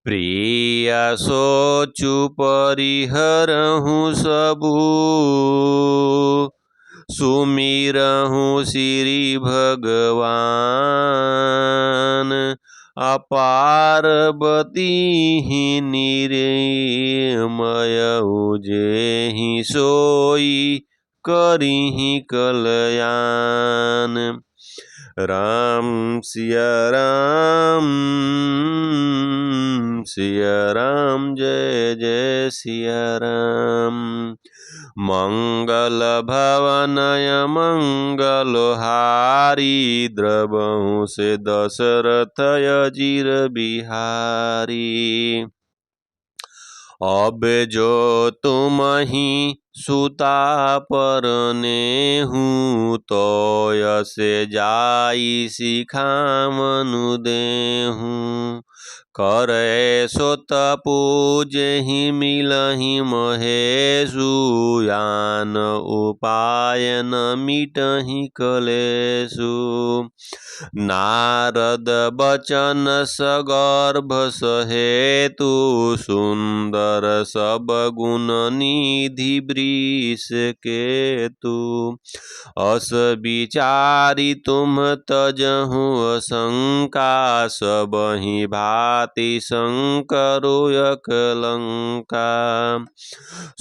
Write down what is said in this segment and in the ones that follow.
प्रिय सोचु परिहरहु सबु, सुमिरहु श्री भगवान। अपारबती निरमय जेहि सोई करिहि कल्याण। राम सिया राम, सिया राम, जय जय सिया राम। मंगल भवनय मंगलहारी, द्रवहु से दशरथ अजीर बिहारी। अब जो तुम ही सुता परनेहु, तो यसे जाई सिखावनु देहु। करे सो तपूजेहि मिलहि महेशु, यान उपाय न मिटहि कलेशु। नारद बचन सगर्भ सहेतु, सुंदर सब गुण निधि वृष केतु। अस विचारी तुम तजहु शंका, सबहि भाति शंकरु अकलंका।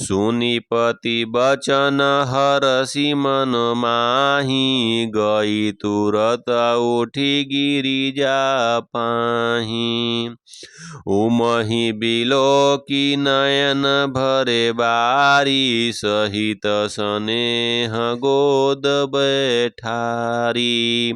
सुनिपति बचन हरषि मन माही, गई तुरत उठी गिरिजा पाही। उमहि बिलोकी नयन भरे बारी, सहित स्नेह गोद बैठारी।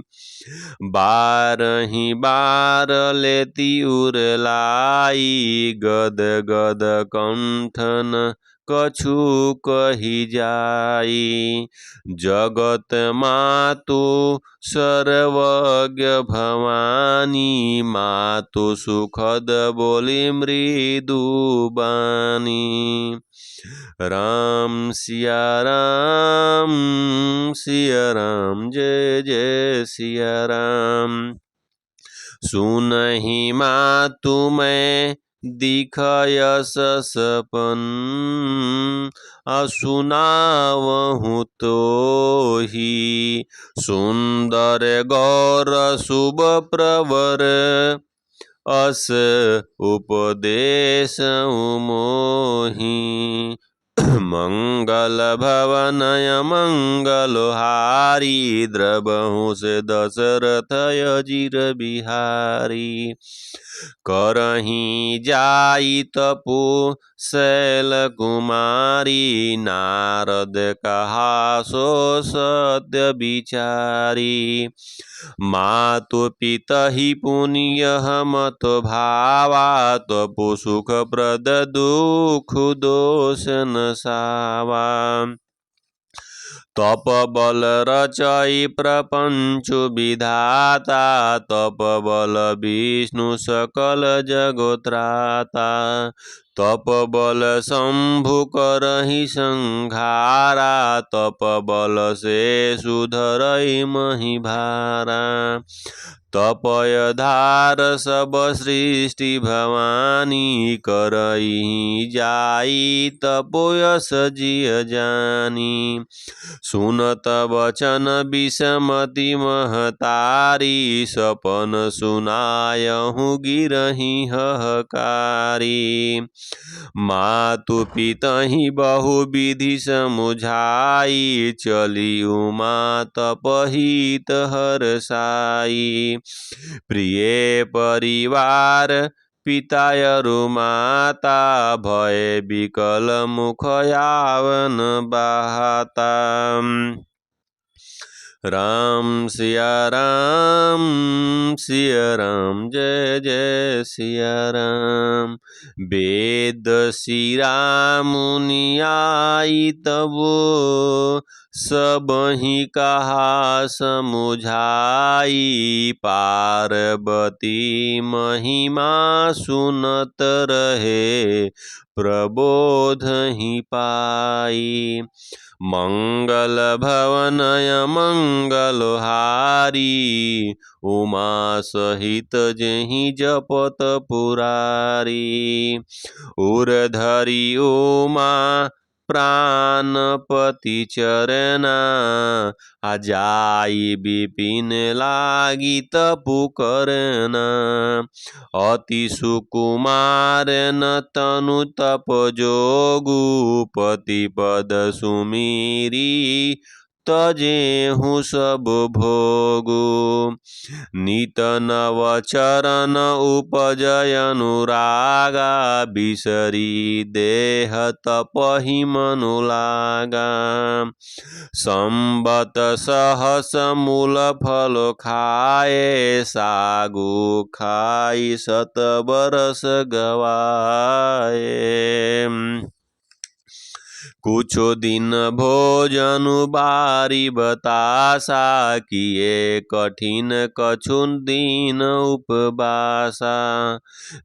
बारहि बार लेती उरलाई, गद गद कंठन कछु कही जाई। जगत मातु सर्वज्ञ भवानी, मातु सुखद बोली मृदु बानी। राम सिया राम, सिया राम, जय जय सिया राम। सुनहि मातु मैं दिखयस सपन, सुनावहु तोहि। सुंदर गौर शुभ प्रवर, अस उपदेश मोहि। मंगल भवनय मंगलहारी, द्रवहु से दशरथ अजीर बिहारी। करहि जाई तपु शैल कुमारी, नारद कहा सो सत्य विचारी। मातु पितहि पुण्य मत भावा, तपु सुख प्रद दुख दोष नसावा। तप बल रचई प्रपंच विधाता, तप बल विष्णु सकल जगोत्राता। तप बल शंभु करहि संघारा, तप बल से सुधरई मही भारा। तपय धार सब सृष्टि भवानी, करहि जाई तपोयस जिय जानी। सुनत वचन विषमति महतारी, सपन सुनायहु गिरहि हहकारी। मातु पितहि बहु विधि समुझाई, चली उमा तपहित हरसाई। प्रिय परिवार पितायरु माता, भय विकल मुख यावन बाता। राम सिया राम, सिया राम, जय जय सिया राम। वेद शिरा मुनि आई तबो, सबहि कहा समुझाई, पार्वती महिमा सुनत रहे, प्रबोधहि पाई। मंगल भवनय मंगलहारी, उमा सहित जेहि जपत पुरारी। उरधरी उमा प्राणपति चरना, जाई विपिन लागी तपु करना। अति सुकुमार न तनु तप जोगु, पति पद सुमिरी तजेहु सब भोगु। नित नव चरण उपजय अनुरागा, बिसरी देह तपहि मनु लागा। संबत सहस मूल फल खाए, सागु खाई सत बरस गवाए। कुछो दिन भोजनु बारी बतासा, किए कठिन कछु दिन उपवासा।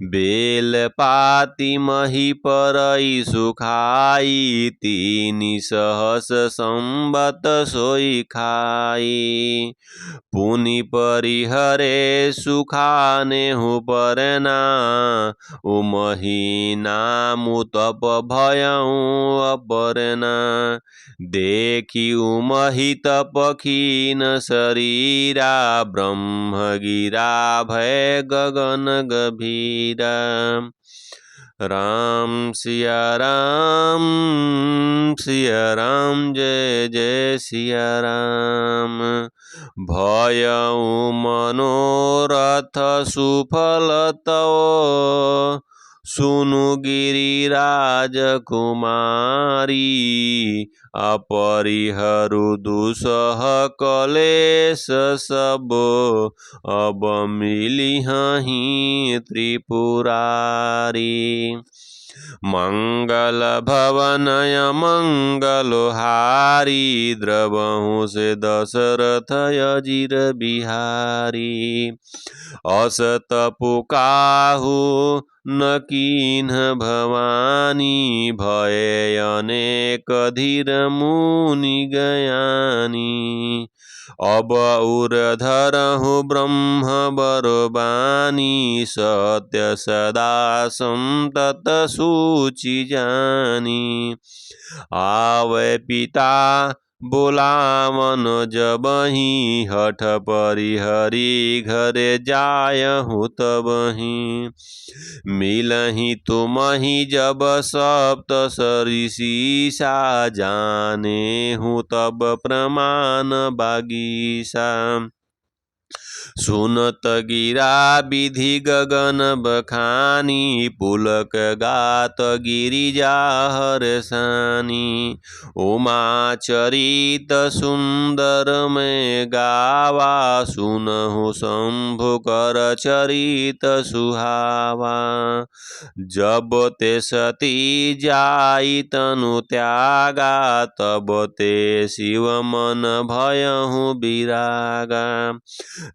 बेल पाती मही परई सुखाई, तीनि सहस संबत सोई खाई। पुनि परिहरे सुखानेहु परना, उमहि नामु तप भयउ अपरना। देखी उमहि तप खीन शरीरा, ब्रह्म गिरा भय गगन गभीरा। राम सिया राम, सिया राम जय जय सिया राम। भयउ मनोरथ सुफल तव, सुनु गिरिराज कुमारी। अपरिहरु दुसह कलेश सब, अब मिलिहहि त्रिपुरारी। मंगल भवनय मंगलहारी, द्रवहु से दशरथ अजिर बिहारी। अस तपु काहू न कीन्ह भवानी, भये अनेक धीर मुनि गयानी। अब उरधरहु ब्रह्म बरबानी, सत्य सदा संतत सूचि जानी। आवे पिता बोलावन जबहि, हठ परिहरी घरे जायहु तबहि। मिलहि तुमहि जब सप्तऋषिसा, जानेहु तब प्रमाण बागीसा। सुनत गिरा विधि गगन बखानी, पुलक गात गिरिजा हरसानी। उमा चरित सुंदर में गावा, सुनहु शंभु कर चरित सुहावा। जब ते सती जाई तनु त्यागा, तब ते शिव मन भयहु बिरागा।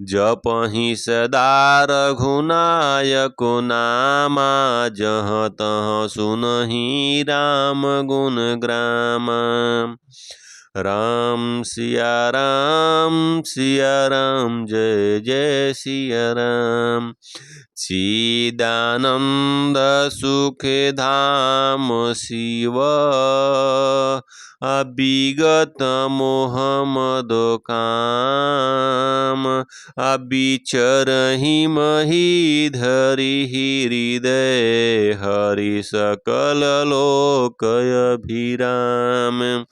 जपहि सदा रघुनायक नामा, जहाँ तहाँ सुनहि राम गुण ग्रामा। राम सिया राम, सिया राम जय जय सिया राम। चिदानंद सुख धाम शिव, अविगत मोह मद काम। विचरहि मही धरि हृदय, हरि सकल लोक अभिराम।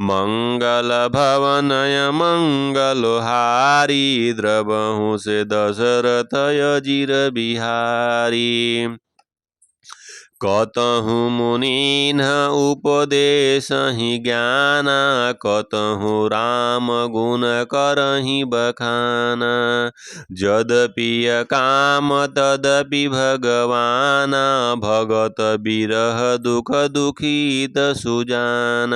मंगल भवनय मंगलहारी, द्रवहु से दशरथ अजिर बिहारी। कतहु मुनि उपदेशहि ज्ञान, कतहु राम गुण करहि बखान। यद्यपि काम तदपि भगवान, भगत बिरह दुख दुखित सुजान।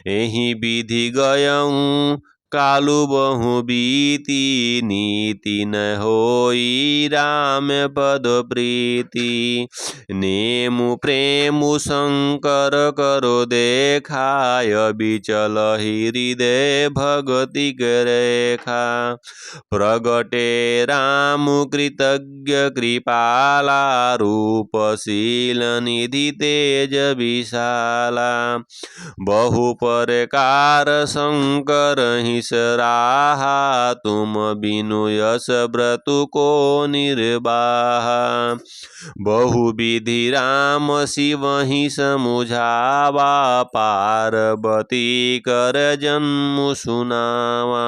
एहि विधि गयऊँ कालु बहु बीती, नीति न होई राम पद प्रीति। नेमु प्रेमु शंकर करो देखाय, बिचल हृदय भगति रेखा। प्रगटे राम कृतज्ञ कृपाला, रूपशील निधि तेज विशाला। बहु प्रकार शंकर ही सराहा, तुम बिनु यश व्रतु को निर्वाहा। बहु विधि राम शिव ही समुझावा, पार्वती कर जन्म सुनावा।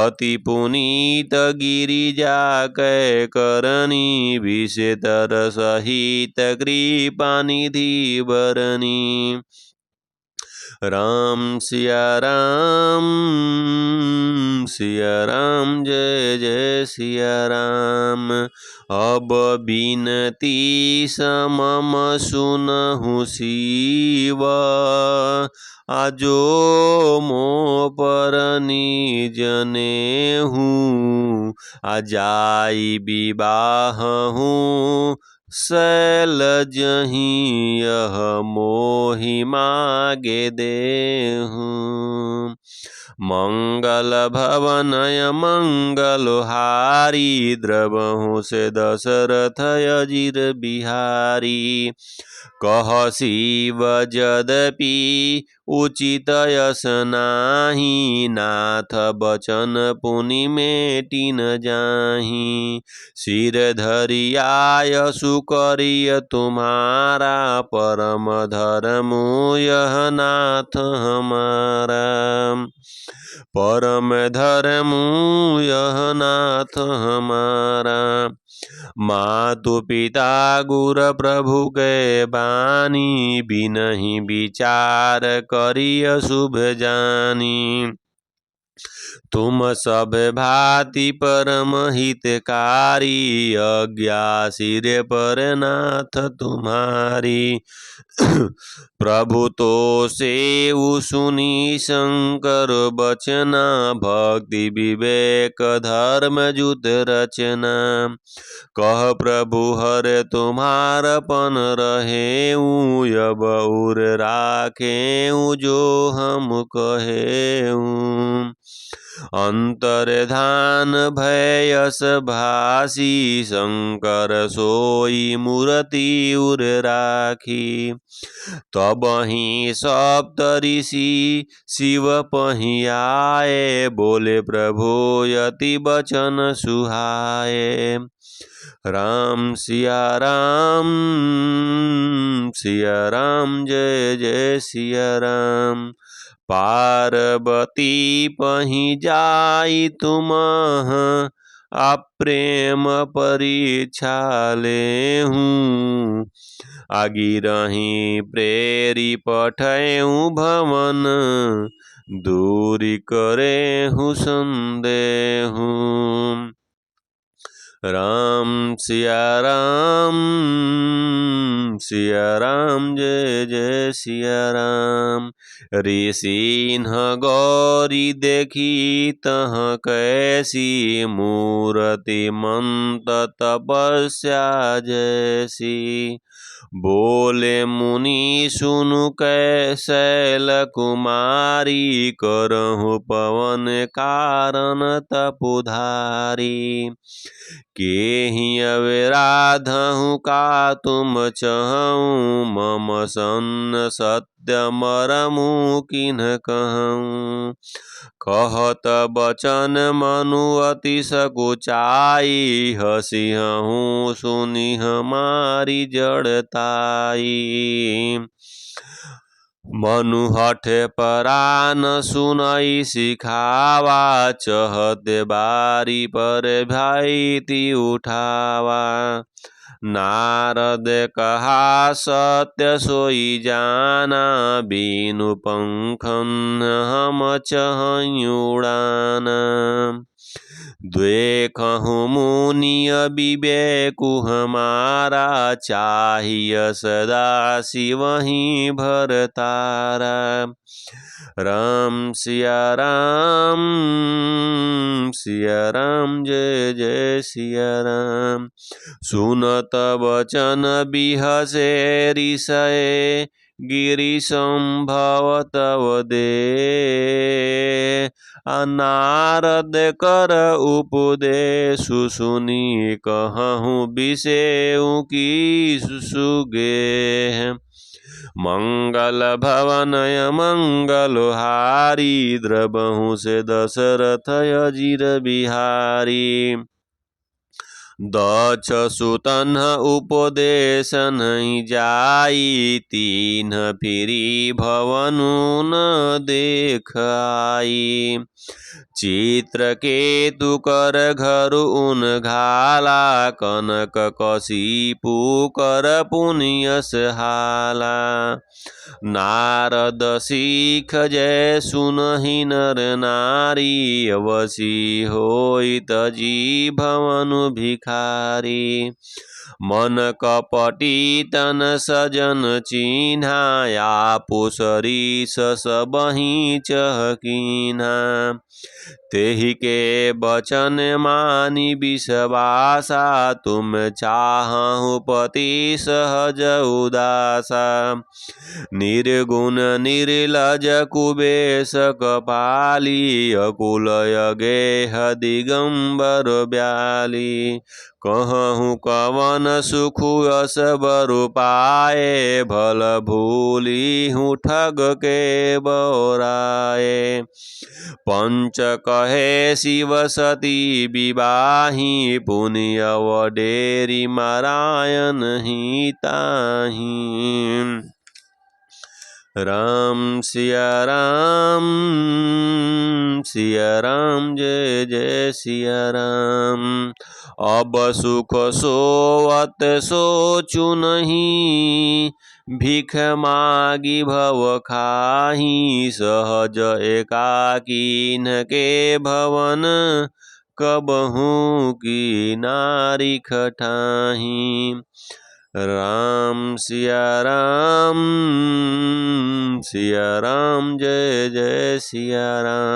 अति पुनीत गिरिजा कै करनी, विषेतर सहित कृपा निधि बरनी। राम सिया राम, सिया राम जय जय सिया राम। अब बिनती समम सुनहु शिव, आजो मो पर निज नेहु। आजाई विवाह हूँ शैलजहि, यह मोहि मागे देहु। मंगल भवनय मंगल हारी, द्रवहु से दशरथ अजिर बिहारी। कह शिव यद्यपि उचित यश नाही, नाथ बचन पुनि मेटि न जाहि। सिर धरि आयसु करिय तुम्हारा, परम धर्मु यह नाथ हमारा। परम धर्मु यह नाथ हमारा। मातु पिता गुर प्रभु के बानी, बिनहि विचार करिय शुभ जानी। तुम सब भांति परम हितकारी, आज्ञा सिर पर नाथ तुम्हारी। प्रभु तो सेउ सुनी शंकर बचना, भक्ति विवेक धर्म जुत रचना। कह प्रभु हर तुम्हारपन रहेऊ, अब उर राखेऊ जो हम कहेऊ। अंतर्धान भयस भासी, शंकर सोई मूर्ति उर राखी। तबहि सप्त ऋषि शिव पहियाए, बोले प्रभु यति बचन सुहाए। राम सिया राम, सिया राम जय जय सिया राम। पार्वती पहि जाई तुमह, आप प्रेम परीक्षा लेहूँ। आगिरहि प्रेरी पठेऊँ भवन, दूरी करेहूँ संदेहूँ। राम सिया राम, सिया राम जय जय सिया राम। ऋषिन्ह गौरी देखी तह कैसी, मूर्ति मंत तपस्या जैसी। बोले मुनि सुनु कै शैल कुमारी, करहु पवन कारण तपुधारी। केहि अवराधहु का तुम चहऊँ, मम सन्न सत्य मरमु किन्ह कहूँ। कहत बचन मनु अति सकुचाई, हसिहूँ सुनि हमारी जड़ताई। मनु हठ परा न सुनई सिखावा, चहते बारी पर भीति उठावा। नारद कहा सत्य सोई जाना, बिनु पंखन हम चहई उड़ाना। देखहु मुनिय विवेकु हमारा, चाहिए सदा शिवहि भरतारा। राम सिया राम, सिया राम जय जय सिया राम। सुनत वचन बिहसे ऋषय, गिरि संभव तव दे। नारद कर उपदेशु सुनी, कहूँ बिसेऊ की सुगे। मंगल भवनय मंगल हारी, द्रबहु से दशरथ अजिर बिहारी। दक्ष सुतन उपदेश नहीं जाई, तीन फिरी भवनु न देख आई। चित्रकेतु कर घर उन घाला, कनक कशिपु कर पुनियस हाला। नारद सीख जय सुनहि नर नारी, अवसी होइत जीभवनु भिखारी। मन कपटी तन सजन चिन्हा, आपु सरीस सबहि चहकिन्हा। तेहि के बचन मानि विश्वासा, तुम चाहु पति सहज उदासा। निर्गुण निर्लज कुबेश कपाली, अकुल अगेह दिगंबर ब्याली। कहूँ कवन सुख यस बरु पाए, भल भूली हूँ ठग के बौराए। पंच कहे शिव सती विवाही, पुनिय वडेरी नारायण ही ताही। राम सिया राम, सिया राम जय जय सिया राम। अब सुख सोवत सोचु नहीं, भिख मागी भव खाही। सहज एकाकीन के भवन, कबहू की नारी खटाही। राम सिया राम, सिया राम जय जय सिया राम।